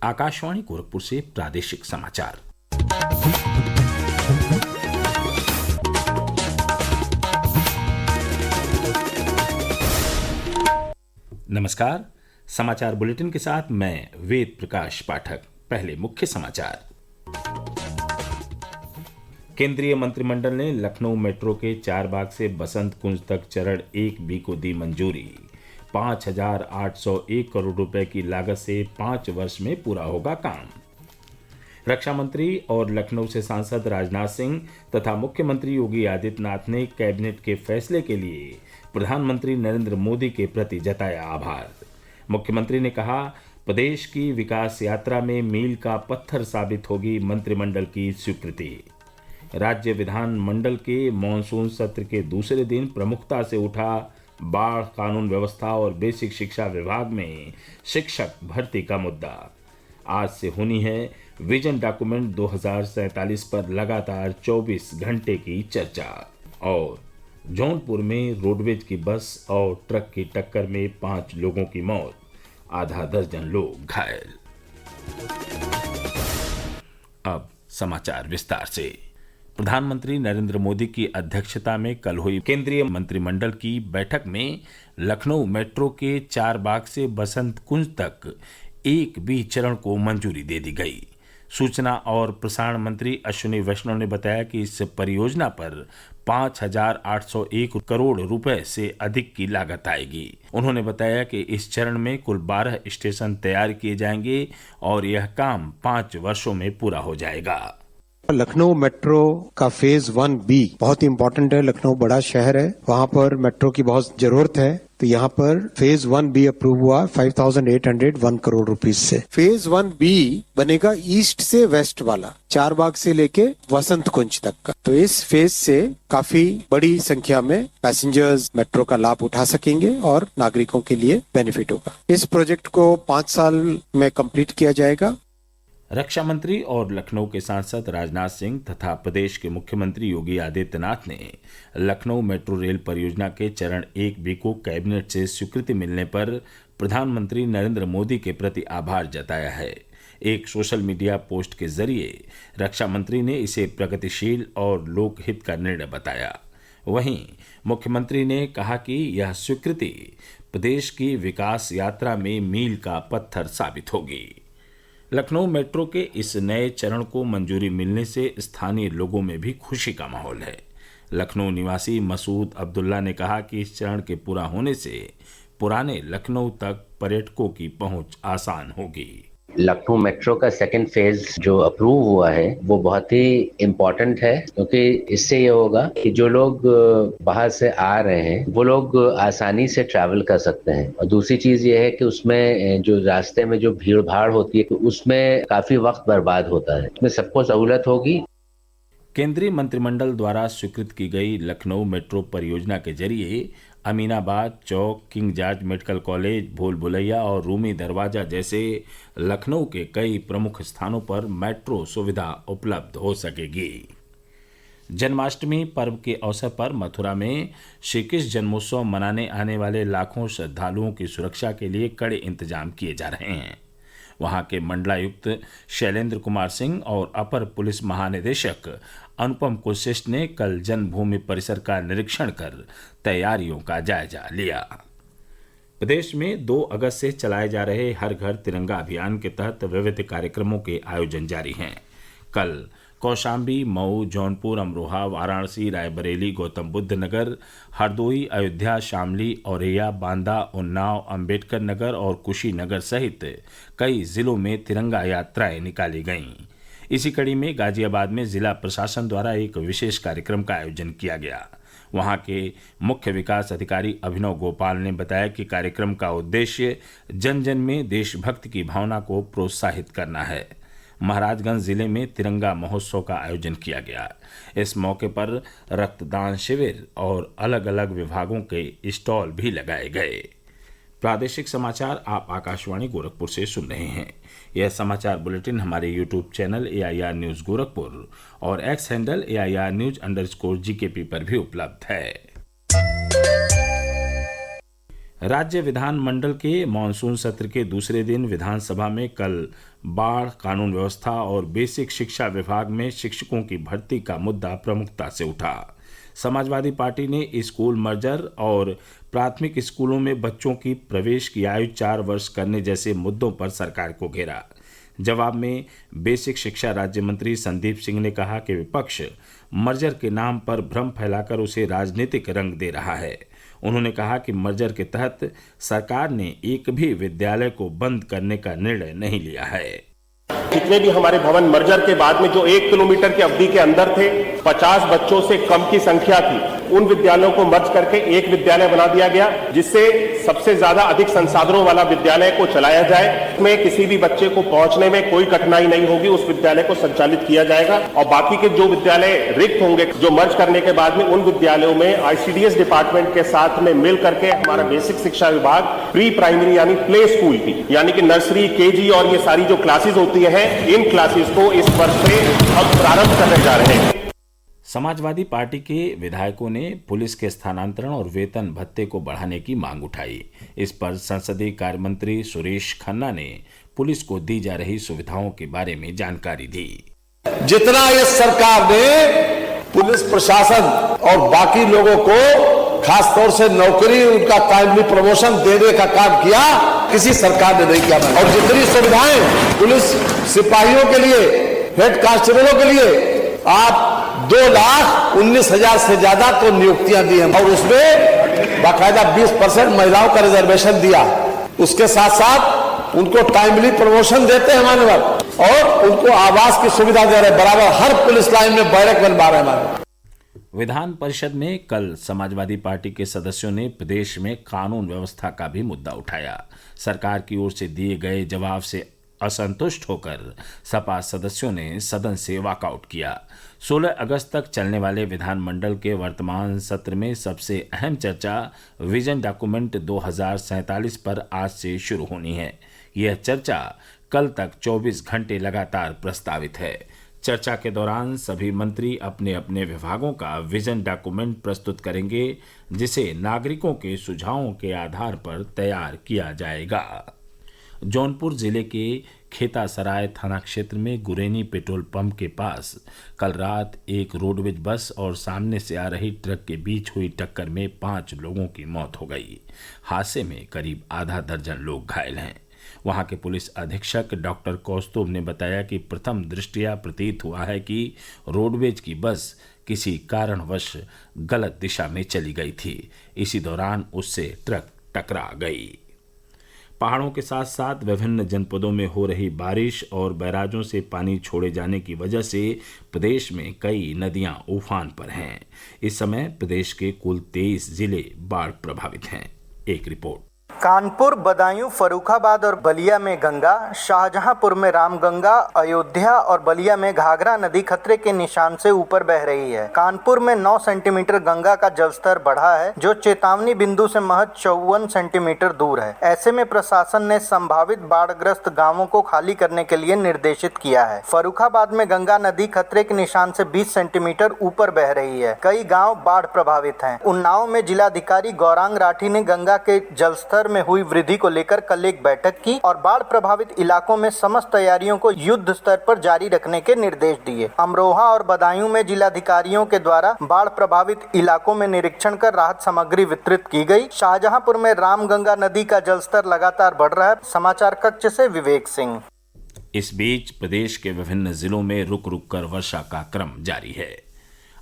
आकाशवाणी गोरखपुर से प्रादेशिक समाचार। नमस्कार। समाचार बुलेटिन के साथ मैं वेद प्रकाश पाठक। पहले मुख्य समाचार। केंद्रीय मंत्रिमंडल ने लखनऊ मेट्रो के चारबाग से बसंत कुंज तक चरण 1B को दी मंजूरी। 5,801 करोड़ रुपए की लागत से 5 वर्ष में पूरा होगा काम। रक्षा मंत्री और लखनऊ से सांसद राजनाथ सिंह तथा मुख्यमंत्री योगी आदित्यनाथ ने कैबिनेट के फैसले के लिए प्रधानमंत्री नरेंद्र मोदी के प्रति जताया आभार। मुख्यमंत्री ने कहा, प्रदेश की विकास यात्रा में मील का पत्थर साबित होगी मंत्रिमंडल की स्वीकृति। राज्य विधानमंडल के मॉनसून सत्र के दूसरे दिन प्रमुखता से उठा बाढ़, कानून व्यवस्था और बेसिक शिक्षा विभाग में शिक्षक भर्ती का मुद्दा। आज से होनी है विजन डॉक्यूमेंट 2047 पर लगातार 24 घंटे की चर्चा। और जौनपुर में रोडवेज की बस और ट्रक की टक्कर में 5 लोगों की मौत, आधा दर्जन लोग घायल। अब समाचार विस्तार से। प्रधानमंत्री नरेंद्र मोदी की अध्यक्षता में कल हुई केंद्रीय मंत्रिमंडल की बैठक में लखनऊ मेट्रो के चारबाग से बसंत कुंज तक 1B चरण को मंजूरी दे दी गई। सूचना और प्रसारण मंत्री अश्विनी वैष्णव ने बताया कि इस परियोजना पर 5,801 करोड़ रुपए से अधिक की लागत आएगी। उन्होंने बताया कि इस चरण में कुल 12 स्टेशन तैयार किए जाएंगे और यह काम 5 वर्षों में पूरा हो जाएगा। लखनऊ मेट्रो का फेज 1B बहुत इम्पोर्टेंट है। लखनऊ बड़ा शहर है, वहाँ पर मेट्रो की बहुत जरूरत है। तो यहाँ पर फेज 1B अप्रूव हुआ 5,801 करोड़ रुपीस से। फेज 1B बनेगा ईस्ट से वेस्ट वाला, चारबाग से लेके वसंत कुंज तक का। तो इस फेज से काफी बड़ी संख्या में पैसेंजर्स मेट्रो का लाभ उठा सकेंगे और नागरिकों के लिए बेनिफिट होगा। इस प्रोजेक्ट को 5 साल में कंप्लीट किया जाएगा। रक्षा मंत्री और लखनऊ के सांसद राजनाथ सिंह तथा प्रदेश के मुख्यमंत्री योगी आदित्यनाथ ने लखनऊ मेट्रो रेल परियोजना के चरण 1B को कैबिनेट से स्वीकृति मिलने पर प्रधानमंत्री नरेंद्र मोदी के प्रति आभार जताया है। एक सोशल मीडिया पोस्ट के जरिए रक्षा मंत्री ने इसे प्रगतिशील और लोकहित का निर्णय बताया। वहीं मुख्यमंत्री ने कहा कि यह स्वीकृति प्रदेश की विकास यात्रा में मील का पत्थर साबित होगी। लखनऊ मेट्रो के इस नए चरण को मंजूरी मिलने से स्थानीय लोगों में भी खुशी का माहौल है। लखनऊ निवासी मसूद अब्दुल्ला ने कहा कि इस चरण के पूरा होने से पुराने लखनऊ तक पर्यटकों की पहुंच आसान होगी। लखनऊ मेट्रो का सेकंड फेज जो अप्रूव हुआ है वो बहुत ही इम्पोर्टेंट है, क्योंकि इससे ये होगा कि जो लोग बाहर से आ रहे हैं वो लोग आसानी से ट्रैवल कर सकते हैं। और दूसरी चीज ये है कि उसमें जो रास्ते में जो भीड़ भाड़ होती है तो उसमें काफी वक्त बर्बाद होता है, इसमें सबको सहूलत होगी। केंद्रीय मंत्रिमंडल द्वारा स्वीकृत की गई लखनऊ मेट्रो परियोजना के जरिए अमीनाबाद चौक, किंग जॉर्ज मेडिकल कॉलेज, भूल भुलैया और रूमी दरवाजा जैसे लखनऊ के कई प्रमुख स्थानों पर मेट्रो सुविधा उपलब्ध हो सकेगी। जन्माष्टमी पर्व के अवसर पर मथुरा में श्री कृष्ण जन्मोत्सव मनाने आने वाले लाखों श्रद्धालुओं की सुरक्षा के लिए कड़े इंतजाम किए जा रहे हैं। वहां के मंडलायुक्त शैलेंद्र कुमार सिंह और अपर पुलिस महानिदेशक अनुपम कुलश्रेष्ठ ने कल जन्मभूमि परिसर का निरीक्षण कर तैयारियों का जायजा लिया। प्रदेश में 2 अगस्त से चलाए जा रहे हर घर तिरंगा अभियान के तहत विविध कार्यक्रमों के आयोजन जारी हैं। कल कौशाम्बी, मऊ, जौनपुर, अमरोहा, वाराणसी, रायबरेली, गौतम बुद्ध नगर, हरदोई, अयोध्या, शामली, औरैया, बांदा, उन्नाव, अंबेडकर नगर और कुशीनगर सहित कई जिलों में तिरंगा यात्राएं निकाली गईं। इसी कड़ी में गाजियाबाद में जिला प्रशासन द्वारा एक विशेष कार्यक्रम का आयोजन किया गया। वहां के मुख्य विकास अधिकारी अभिनव गोपाल ने बताया कि कार्यक्रम का उद्देश्य जन जन में देशभक्ति की भावना को प्रोत्साहित करना है। महाराजगंज जिले में तिरंगा महोत्सव का आयोजन किया गया। इस मौके पर रक्तदान शिविर और अलग अलग विभागों के स्टॉल भी लगाए गए। प्रादेशिक समाचार आप आकाशवाणी गोरखपुर से सुन रहे हैं। यह समाचार बुलेटिन हमारे YouTube channel AIR news Gorakhpur और एक्स हैंडल AIR न्यूज़_GKP पर भी उपलब्ध है। राज्य विधानमंडल के मानसून सत्र के दूसरे दिन विधानसभा में कल बाढ़, कानून व्यवस्था और बेसिक शिक्षा विभाग में शिक्षकों की भर्ती का मुद्दा प्रमुखता से उठा। समाजवादी पार्टी ने स्कूल मर्जर और प्राथमिक स्कूलों में बच्चों की प्रवेश की आयु 4 वर्ष करने जैसे मुद्दों पर सरकार को घेरा। जवाब में बेसिक शिक्षा राज्य मंत्री संदीप सिंह ने कहा कि विपक्ष मर्जर के नाम पर भ्रम फैलाकर उसे राजनीतिक रंग दे रहा है। उन्होंने कहा कि मर्जर के तहत सरकार ने एक भी विद्यालय को बंद करने का निर्णय नहीं लिया है। जितने भी हमारे भवन मर्जर के बाद में जो 1 किलोमीटर की अवधि के अंदर थे, 50 बच्चों से कम की संख्या थी, उन विद्यालयों को मर्ज करके एक विद्यालय बना दिया गया, जिससे सबसे ज्यादा अधिक संसाधनों वाला विद्यालय को चलाया जाए। उसमें किसी भी बच्चे को पहुंचने में कोई कठिनाई नहीं होगी, उस विद्यालय को संचालित किया जाएगा। और बाकी के जो विद्यालय रिक्त होंगे, जो मर्ज करने के बाद में, उन विद्यालयों में आईसीडीएस डिपार्टमेंट के साथ में मिल करके हमारा बेसिक शिक्षा विभाग प्री प्राइमरी यानी प्ले स्कूल की, यानी कि नर्सरी, केजी और ये सारी जो क्लासेस होती है, इन क्लासेस को इस वर्ष से हम प्रारंभ करने जा रहे हैं। समाजवादी पार्टी के विधायकों ने पुलिस के स्थानांतरण और वेतन भत्ते को बढ़ाने की मांग उठाई। इस पर संसदीय कार्य मंत्री सुरेश खन्ना ने पुलिस को दी जा रही सुविधाओं के बारे में जानकारी दी। जितना इस सरकार ने पुलिस प्रशासन और बाकी लोगों को खासतौर से नौकरी, उनका टाइमली प्रमोशन देने का काम किया, किसी सरकार ने नहीं किया। और जितनी सुविधाएं पुलिस सिपाहियों के लिए, हेड कांस्टेबलों के लिए, आप 2,19,000 से ज्यादा तो नियुक्तियां दी हैं और उसमें बाकायदा 20% महिलाओं का रिजर्वेशन दिया। उसके साथ साथ उनको टाइमली प्रमोशन देते हैं मानव, और उनको आवास की सुविधा दे रहे, बराबर हर पुलिस लाइन में बैरक बनवा रहे हैं। विधान परिषद में कल समाजवादी पार्टी के सदस्यों ने प्रदेश में कानून व्यवस्था का भी मुद्दा उठाया। सरकार की ओर से दिए गए जवाब से असंतुष्ट होकर सपा सदस्यों ने सदन से वॉकआउट किया। 16 अगस्त तक चलने वाले विधानमंडल के वर्तमान सत्र में सबसे अहम चर्चा विजन डॉक्यूमेंट 2047 पर आज से शुरू होनी है। यह चर्चा कल तक 24 घंटे लगातार प्रस्तावित है। चर्चा के दौरान सभी मंत्री अपने अपने विभागों का विजन डॉक्यूमेंट प्रस्तुत करेंगे, जिसे नागरिकों के सुझावों के आधार पर तैयार किया जाएगा। जौनपुर जिले के खेतासराय थाना क्षेत्र में गुरेनी पेट्रोल पंप के पास कल रात एक रोडवेज बस और सामने से आ रही ट्रक के बीच हुई टक्कर में 5 लोगों की मौत हो गई। हादसे में करीब आधा दर्जन लोग घायल हैं। वहां के पुलिस अधीक्षक डॉक्टर कौस्तुभ ने बताया कि प्रथम दृष्टया प्रतीत हुआ है कि रोडवेज की बस किसी कारणवश गलत दिशा में चली गई थी। इसी दौरान उससे ट्रक टकरा गई। पहाड़ों के साथ साथ विभिन्न जनपदों में हो रही बारिश और बैराजों से पानी छोड़े जाने की वजह से प्रदेश में कई नदियां उफान पर हैं। इस समय प्रदेश के कुल 23 जिले बाढ़ प्रभावित हैं। एक रिपोर्ट। कानपुर, बदायूं, फर्रुखाबाद और बलिया में गंगा, शाहजहांपुर में रामगंगा, अयोध्या और बलिया में घाघरा नदी खतरे के निशान से ऊपर बह रही है। कानपुर में 9 सेंटीमीटर गंगा का जलस्तर बढ़ा है, जो चेतावनी बिंदु से महज 54 सेंटीमीटर दूर है। ऐसे में प्रशासन ने संभावित बाढ़ग्रस्त गांवों को खाली करने के लिए निर्देशित किया है। फर्रुखाबाद में गंगा नदी खतरे के निशान से 20 सेंटीमीटर ऊपर बह रही है। कई गाँव बाढ़ प्रभावित हैं। उन्नाव में जिलाधिकारी गौरांग राठी ने गंगा के जलस्तर में हुई वृद्धि को लेकर कल एक बैठक की और बाढ़ प्रभावित इलाकों में समस्त तैयारियों को युद्ध स्तर पर जारी रखने के निर्देश दिए। अमरोहा और बदायूं में जिलाधिकारियों के द्वारा बाढ़ प्रभावित इलाकों में निरीक्षण कर राहत सामग्री वितरित की गई। शाहजहांपुर में रामगंगा नदी का जलस्तर लगातार बढ़ रहा है। समाचार कक्ष से विवेक सिंह। इस बीच प्रदेश के विभिन्न जिलों में रुक रुक कर वर्षा का क्रम जारी है।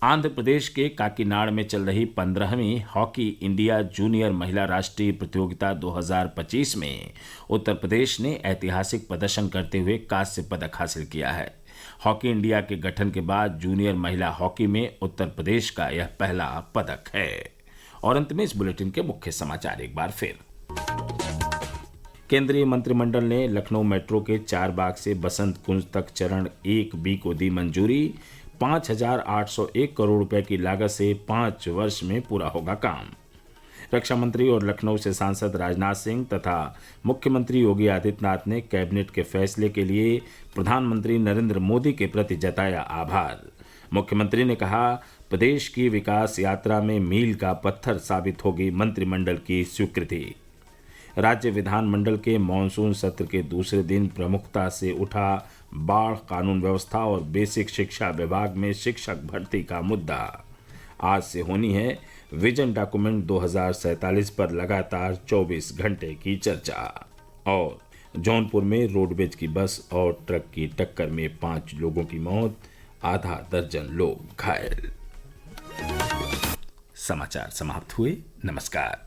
आंध्र प्रदेश के काकीनाड़ में चल रही 15वीं हॉकी इंडिया जूनियर महिला राष्ट्रीय प्रतियोगिता 2025 में उत्तर प्रदेश ने ऐतिहासिक प्रदर्शन करते हुए कांस्य पदक हासिल किया है। हॉकी इंडिया के गठन के बाद जूनियर महिला हॉकी में उत्तर प्रदेश का यह पहला पदक है। और अंत में इस बुलेटिन के मुख्य समाचार एक बार फिर। केंद्रीय मंत्रिमंडल ने लखनऊ मेट्रो के 4 बाग से बसंत कुंज तक चरण 1B को दी मंजूरी। 5,801 करोड़ रुपए की लागत से 5 वर्ष में पूरा होगा काम। रक्षा मंत्री और लखनऊ से सांसद राजनाथ सिंह तथा मुख्यमंत्री योगी आदित्यनाथ ने कैबिनेट के फैसले के लिए प्रधानमंत्री नरेंद्र मोदी के प्रति जताया आभार। मुख्यमंत्री ने कहा, प्रदेश की विकास यात्रा में मील का पत्थर साबित होगी मंत्रिमंडल की स्वीकृति। राज्य विधानमंडल के मानसून सत्र के दूसरे दिन प्रमुखता से उठा बाढ़, कानून व्यवस्था और बेसिक शिक्षा विभाग में शिक्षक भर्ती का मुद्दा। आज से होनी है विजन डॉक्यूमेंट 2047 पर लगातार 24 घंटे की चर्चा। और जौनपुर में रोडवेज की बस और ट्रक की टक्कर में 5 लोगों की मौत, आधा दर्जन लोग घायल। समाचार समाप्त हुए। नमस्कार।